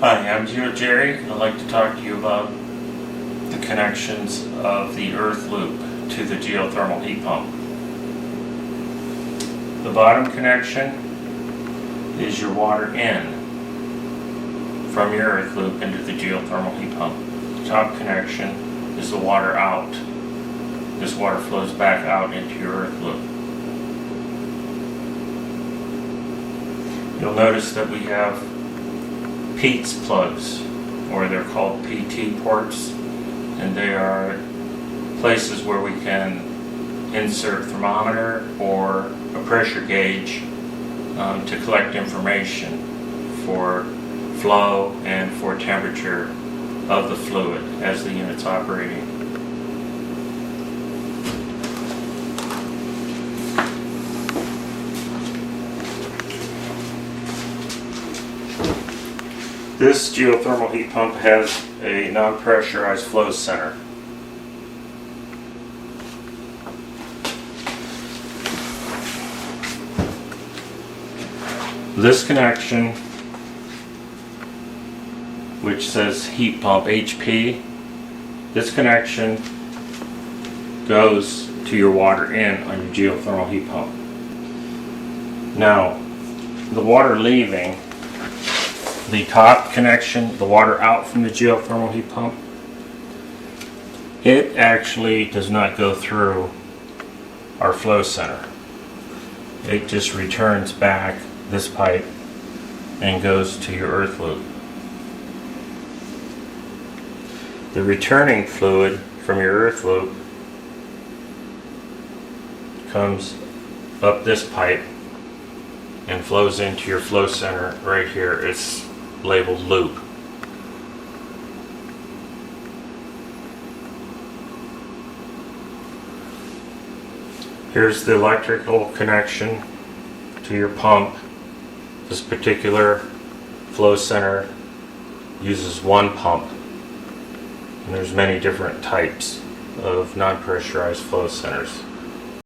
Hi, I'm Geojerry, and I'd like to talk to you about the connections of the earth loop to the geothermal heat pump. The bottom connection is your water in from your earth loop into the geothermal heat pump. The top connection is the water out. This water flows back out into your earth loop. You'll notice that we have PETS plugs, or they're called PT ports, and they are places where we can insert thermometer or a pressure gauge to collect information for flow and for temperature of the fluid as the unit's operating. This geothermal heat pump has a non-pressurized flow center. This connection, which says heat pump HP, this connection goes to your water in on your geothermal heat pump. Now, the water leaving, the top connection, the water out from the geothermal heat pump, it actually does not go through our flow center. It just returns back this pipe and goes to your earth loop. The returning fluid from your earth loop comes up this pipe and flows into your flow center right here. It's labeled loop. Here's the electrical connection to your pump. This particular flow center uses one pump, and there's many different types of non-pressurized flow centers.